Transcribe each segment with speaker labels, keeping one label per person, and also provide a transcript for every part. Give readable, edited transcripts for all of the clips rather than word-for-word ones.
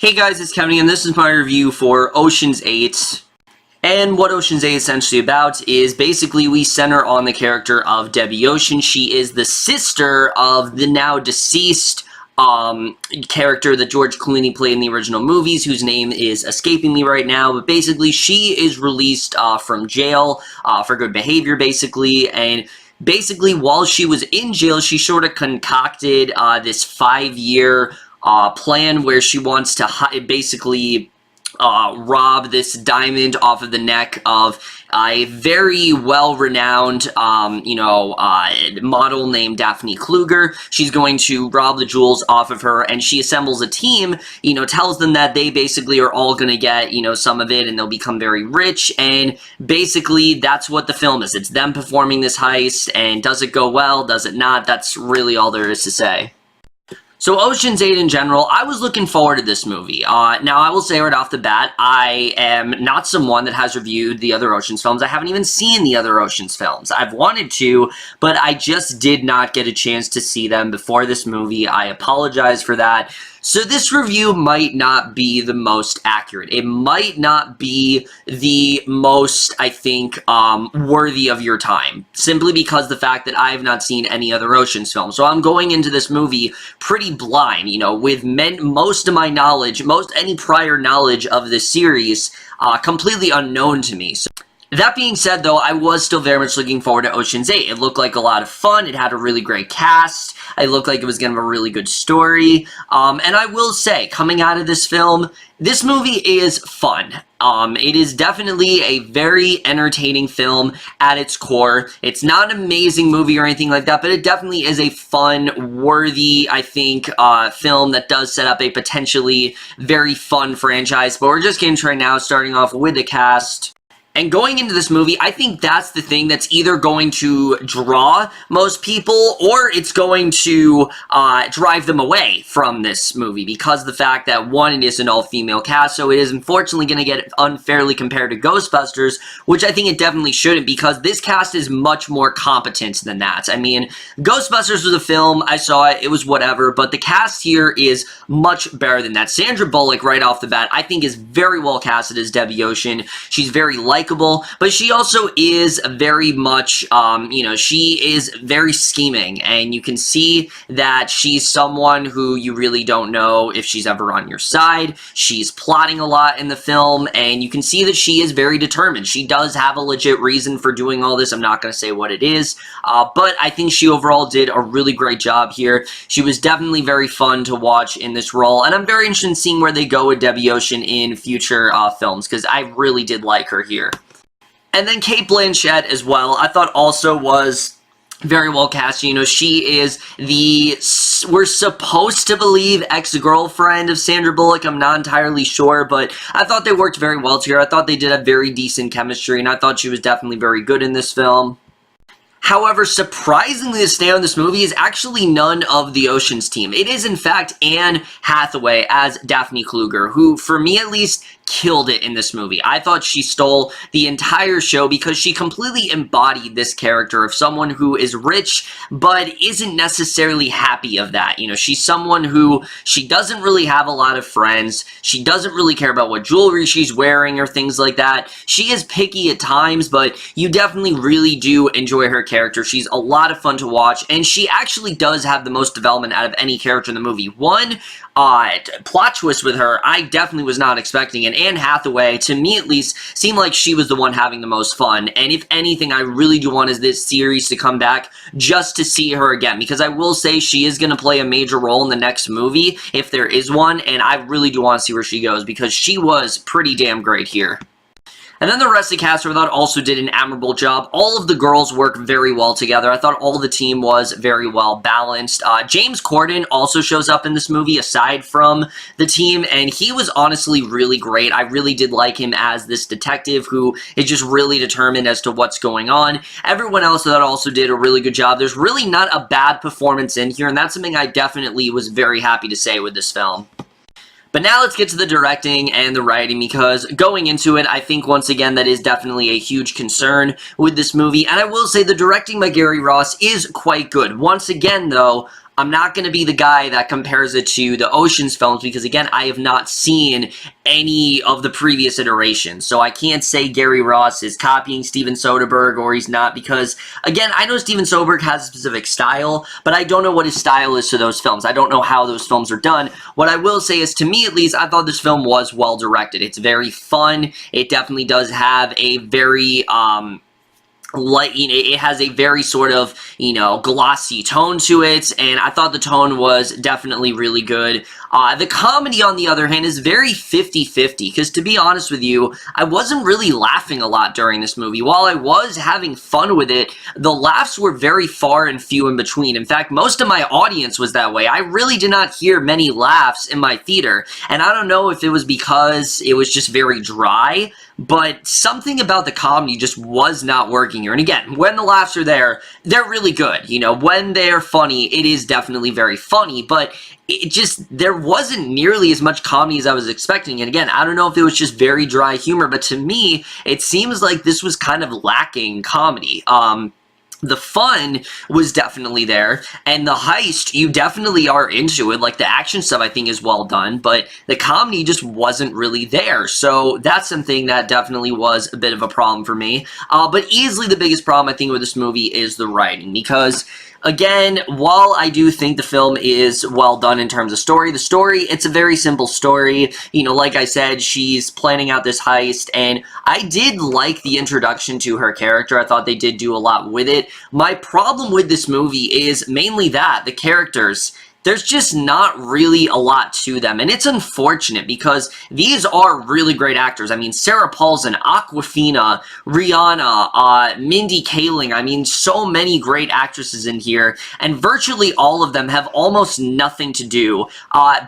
Speaker 1: Hey guys, it's Kevin and this is my review for Ocean's 8. And what Ocean's 8 is essentially about is basically we center on the character of Debbie Ocean. She is the sister of the now deceased character that George Clooney played in the original movies, whose name is escaping me right now, but basically she is released from jail for good behavior, basically, and basically while she was in jail, she sort of concocted this 5-year plan where she wants to basically rob this diamond off of the neck of a very well-renowned, model named Daphne Kluger. She's going to rob the jewels off of her, and she assembles a team, tells them that they basically are all going to get, some of it, and they'll become very rich, and basically that's what the film is. It's them performing this heist, and does it go well, does it not? That's really all there is to say. So Ocean's 8 in general, I was looking forward to this movie. Now, I will say right off the bat, I am not someone that has reviewed the other Ocean's films. I haven't even seen the other Ocean's films. I've wanted to, but I just did not get a chance to see them before this movie. I apologize for that. So this review might not be the most accurate. It might not be the most, I think, worthy of your time, simply because the fact that I have not seen any other Ocean's films. So I'm going into this movie pretty blind, with most of my knowledge, any prior knowledge of this series, completely unknown to me. So that being said, though, I was still very much looking forward to Ocean's 8. It looked like a lot of fun. It had a really great cast. It looked like it was going to have a really good story. And I will say, coming out of this film, this movie is fun. It is definitely a very entertaining film at its core. It's not an amazing movie or anything like that, but it definitely is a fun, worthy, I think, film that does set up a potentially very fun franchise. But we're just getting to right now, starting off with the cast. And going into this movie, I think that's the thing that's either going to draw most people or it's going to drive them away from this movie because of the fact that, one, it is an all-female cast, so it is unfortunately going to get unfairly compared to Ghostbusters, which I think it definitely shouldn't because this cast is much more competent than that. I mean, Ghostbusters was a film, I saw it, it was whatever, but the cast here is much better than that. Sandra Bullock, right off the bat, I think is very well casted as Debbie Ocean. She's very likable, but she also is very much, she is very scheming, and you can see that she's someone who you really don't know if she's ever on your side. She's plotting a lot in the film, and you can see that she is very determined. She does have a legit reason for doing all this. I'm not going to say what it is, but I think she overall did a really great job here. She was definitely very fun to watch in this role, and I'm very interested in seeing where they go with Debbie Ocean in future films, because I really did like her here. And then Cate Blanchett as well, I thought also was very well cast. She is we're supposed to believe, ex-girlfriend of Sandra Bullock. I'm not entirely sure, but I thought they worked very well together. I thought they did have very decent chemistry, and I thought she was definitely very good in this film. However, surprisingly, the stand in this movie is actually none of the Ocean's team. It is, in fact, Anne Hathaway as Daphne Kluger, who, for me at least, killed it in this movie. I thought she stole the entire show because she completely embodied this character of someone who is rich but isn't necessarily happy of that. She's someone who, she doesn't really have a lot of friends. She doesn't really care about what jewelry she's wearing or things like that. She is picky at times, but you definitely really do enjoy her character. She's a lot of fun to watch, and she actually does have the most development out of any character in the movie. One plot twist with her, I definitely was not expecting, and Anne Hathaway, to me at least, seemed like she was the one having the most fun, and if anything, I really do want this series to come back just to see her again, because I will say she is going to play a major role in the next movie, if there is one, and I really do want to see where she goes, because she was pretty damn great here. And then the rest of the cast, I thought, also did an admirable job. All of the girls worked very well together. I thought all the team was very well balanced. James Corden also shows up in this movie, aside from the team, and he was honestly really great. I really did like him as this detective who is just really determined as to what's going on. Everyone else, I thought, also did a really good job. There's really not a bad performance in here, and that's something I definitely was very happy to say with this film. But now let's get to the directing and the writing, because going into it, I think once again that is definitely a huge concern with this movie. And I will say the directing by Gary Ross is quite good. Once again, though, I'm not going to be the guy that compares it to the Ocean's films because, again, I have not seen any of the previous iterations. So I can't say Gary Ross is copying Steven Soderbergh or he's not because, again, I know Steven Soderbergh has a specific style, but I don't know what his style is to those films. I don't know how those films are done. What I will say is, to me at least, I thought this film was well directed. It's very fun. It definitely does have a very, it has a very sort of, glossy tone to it, and I thought the tone was definitely really good. The comedy, on the other hand, is very 50-50, because to be honest with you, I wasn't really laughing a lot during this movie. While I was having fun with it, the laughs were very far and few in between. In fact, most of my audience was that way. I really did not hear many laughs in my theater, and I don't know if it was because it was just very dry, but something about the comedy just was not working here. And again, when the laughs are there, they're really good. When they're funny, it is definitely very funny, but there wasn't nearly as much comedy as I was expecting. And again, I don't know if it was just very dry humor, but to me, it seems like this was kind of lacking comedy. The fun was definitely there, and the heist, you definitely are into it. Like, the action stuff, I think, is well done, but the comedy just wasn't really there. So that's something that definitely was a bit of a problem for me. But easily the biggest problem, I think, with this movie is the writing, because again, while I do think the film is well done in terms of story, it's a very simple story. Like I said, she's planning out this heist, and I did like the introduction to her character. I thought they did do a lot with it. My problem with this movie is mainly that, the characters, there's just not really a lot to them, and it's unfortunate because these are really great actors. I mean, Sarah Paulson, Awkwafina, Rihanna, Mindy, Kaling, I mean, so many great actresses in here, and virtually all of them have almost nothing to do.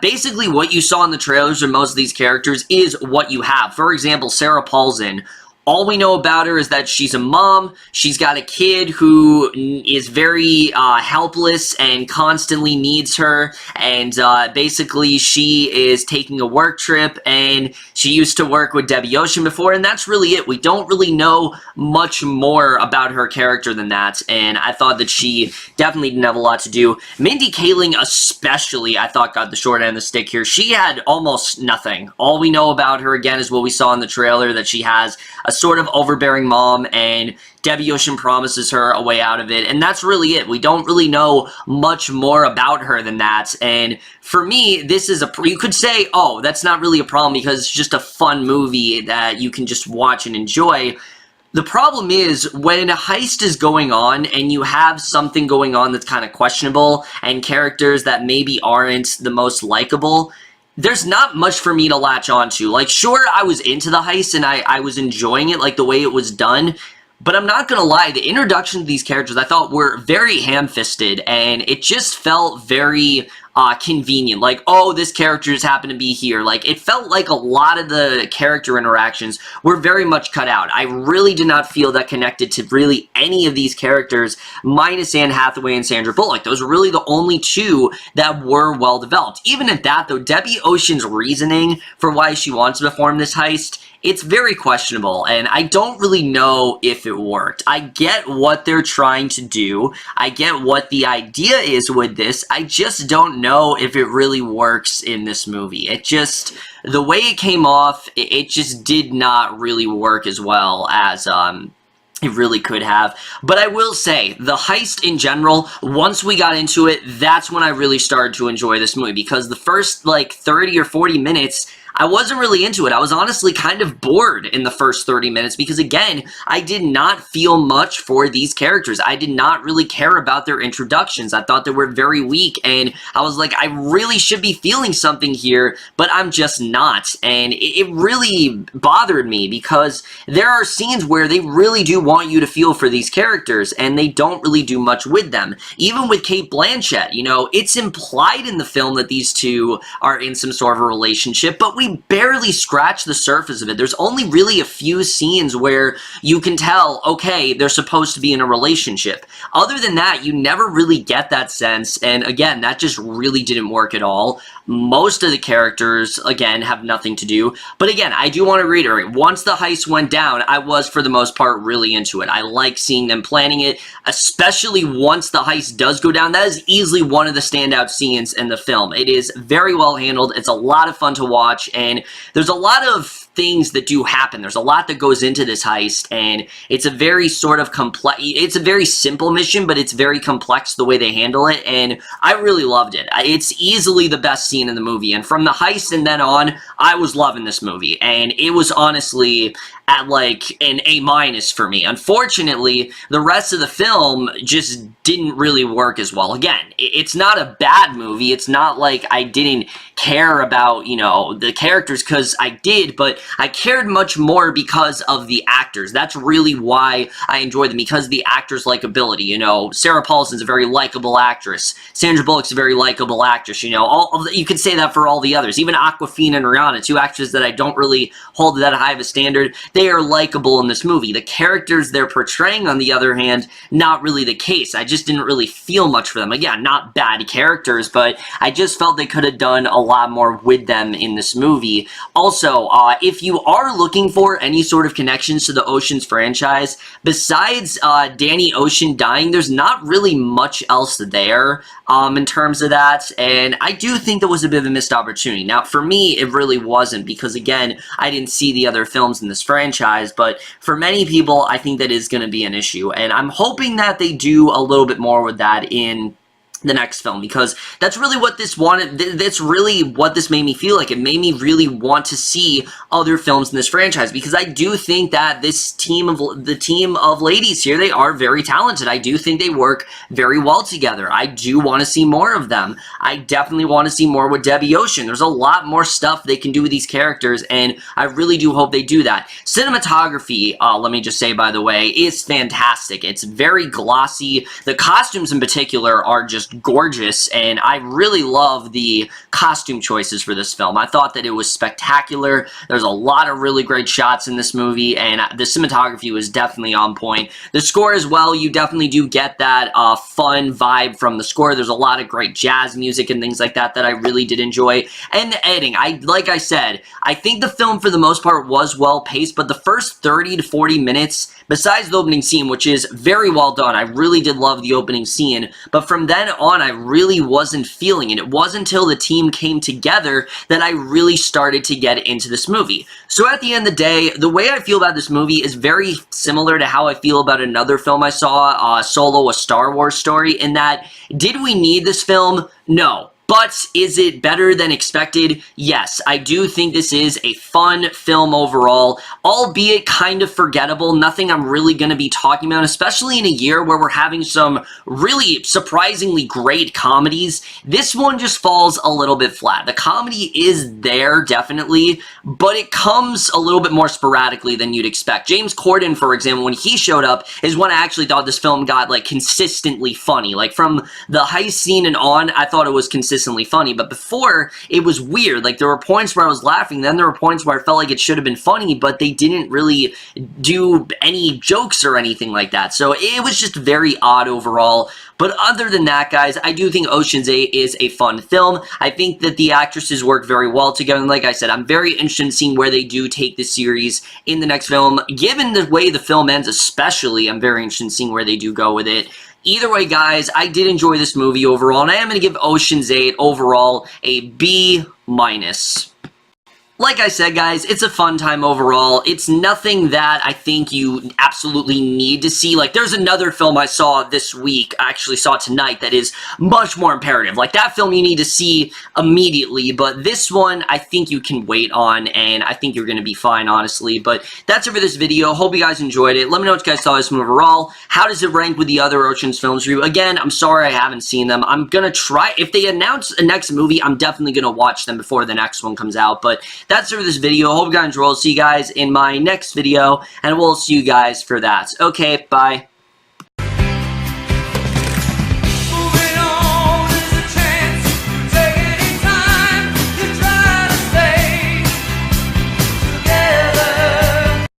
Speaker 1: Basically, what you saw in the trailers for most of these characters is what you have. For example, Sarah Paulson, all we know about her is that she's a mom, she's got a kid who is very helpless and constantly needs her, and basically she is taking a work trip, and she used to work with Debbie Ocean before, and that's really it. We don't really know much more about her character than that, and I thought that she definitely didn't have a lot to do. Mindy Kaling especially, I thought, got the short end of the stick here. She had almost nothing. All we know about her, again, is what we saw in the trailer, that she has a sort of overbearing mom, and Debbie Ocean promises her a way out of it, and that's really it. We don't really know much more about her than that, and for me, this is you could say, oh, that's not really a problem because it's just a fun movie that you can just watch and enjoy. The problem is, when a heist is going on and you have something going on that's kind of questionable and characters that maybe aren't the most likable, there's not much for me to latch onto. Like, sure, I was into the heist and I was enjoying it, like the way it was done, but I'm not gonna lie, the introduction to these characters I thought were very ham-fisted, and it just felt very convenient. Like, oh, this character just happened to be here. Like, it felt like a lot of the character interactions were very much cut out. I really did not feel that connected to really any of these characters, minus Anne Hathaway and Sandra Bullock. Those were really the only two that were well developed. Even at that, though, Debbie Ocean's reasoning for why she wants to perform this heist, it's very questionable, and I don't really know if it worked. I get what they're trying to do. I get what the idea is with this. I just don't know if it really works in this movie. It just, the way it came off, it just did not really work as well as, it really could have. But I will say, the heist in general, once we got into it, that's when I really started to enjoy this movie, because the first, 30 or 40 minutes, I wasn't really into it. I was honestly kind of bored in the first 30 minutes because, again, I did not feel much for these characters. I did not really care about their introductions. I thought they were very weak, and I was like, I really should be feeling something here, but I'm just not. And it really bothered me because there are scenes where they really do want you to feel for these characters, and they don't really do much with them. Even with Cate Blanchett, it's implied in the film that these two are in some sort of a relationship, but we we barely scratch the surface of it. There's only really a few scenes where you can tell, okay, they're supposed to be in a relationship. Other than that, you never really get that sense, and again, that just really didn't work at all. Most of the characters, again, have nothing to do. But again, I do want to reiterate, once the heist went down, I was, for the most part, really into it. I like seeing them planning it, especially once the heist does go down. That is easily one of the standout scenes in the film. It is very well handled. It's a lot of fun to watch, and there's a lot of things that do happen. There's a lot that goes into this heist, and it's a very sort of complex, it's a very simple mission, but it's very complex the way they handle it, and I really loved it. It's easily the best scene in the movie, and from the heist and then on, I was loving this movie, and it was honestly at like an A- for me. Unfortunately, the rest of the film just didn't really work as well. Again, it's not a bad movie. It's not like I didn't care about, you know, the characters, because I did, but I cared much more because of the actors. That's really why I enjoyed them, because of the actors' likability. You know, Sarah Paulson's a very likable actress. Sandra Bullock's a very likable actress. You know, you could say that for all the others. Even Awkwafina and Rihanna, two actresses that I don't really hold that high of a standard, they are likable in this movie. The characters they're portraying, on the other hand, not really the case. I just didn't really feel much for them. Again, not bad characters, but I just felt they could have done a lot more with them in this movie. Also, if you are looking for any sort of connections to the Ocean's franchise, besides Danny Ocean dying, there's not really much else there in terms of that, and I do think that was a bit of a missed opportunity. Now, for me, it really wasn't, because again, I didn't see the other films in this franchise, but for many people, I think that is going to be an issue, and I'm hoping that they do a little bit more with that in the next film, because that's really what this wanted. That's really what this made me feel like. It made me really want to see other films in this franchise, because I do think that this team of ladies here, they are very talented. I do think they work very well together. I do want to see more of them. I definitely want to see more with Debbie Ocean. There's a lot more stuff they can do with these characters, and I really do hope they do that. Cinematography, let me just say, by the way, is fantastic. It's very glossy. The costumes in particular are just gorgeous, and I really love the costume choices for this film. I thought that it was spectacular. There's a lot of really great shots in this movie, and the cinematography was definitely on point. The score as well, you definitely do get that fun vibe from the score. There's a lot of great jazz music and things like that that I really did enjoy. And the editing, like I said, I think the film for the most part was well paced, but the first 30 to 40 minutes, besides the opening scene, which is very well done, I really did love the opening scene, but from then on, I really wasn't feeling it. It wasn't until the team came together that I really started to get into this movie. So at the end of the day, the way I feel about this movie is very similar to how I feel about another film I saw, Solo, a Star Wars story, in that, did we need this film? No. But is it better than expected? Yes, I do think this is a fun film overall, albeit kind of forgettable. Nothing I'm really going to be talking about, especially in a year where we're having some really surprisingly great comedies. This one just falls a little bit flat. The comedy is there, definitely, but it comes a little bit more sporadically than you'd expect. James Corden, for example, when he showed up, is when I actually thought this film got, like, consistently funny. Like, from the heist scene and on, I thought it was consistently funny, but before, it was weird. Like, there were points where I was laughing, then there were points where I felt like it should have been funny, but they didn't really do any jokes or anything like that, so it was just very odd overall. But other than that, guys, I do think Ocean's 8 is a fun film. I think that the actresses work very well together, and like I said, I'm very interested in seeing where they do take this series in the next film. Given the way the film ends especially, I'm very interested in seeing where they do go with it. Either way, guys, I did enjoy this movie overall, and I am going to give Ocean's 8 overall a B-. Like I said, guys, it's a fun time overall. It's nothing that I think you absolutely need to see. Like, there's another film I saw this week, I actually saw it tonight, that is much more imperative. Like, that film you need to see immediately, but this one, I think you can wait on, and I think you're going to be fine, honestly. But that's it for this video. Hope you guys enjoyed it. Let me know what you guys thought of this one overall. How does it rank with the other Ocean's films review? Again, I'm sorry I haven't seen them. I'm going to try. If they announce a next movie, I'm definitely going to watch them before the next one comes out, but that's it for this video. Hope you guys enjoyed. See you guys in my next video, and we'll see you guys for that. Okay, bye.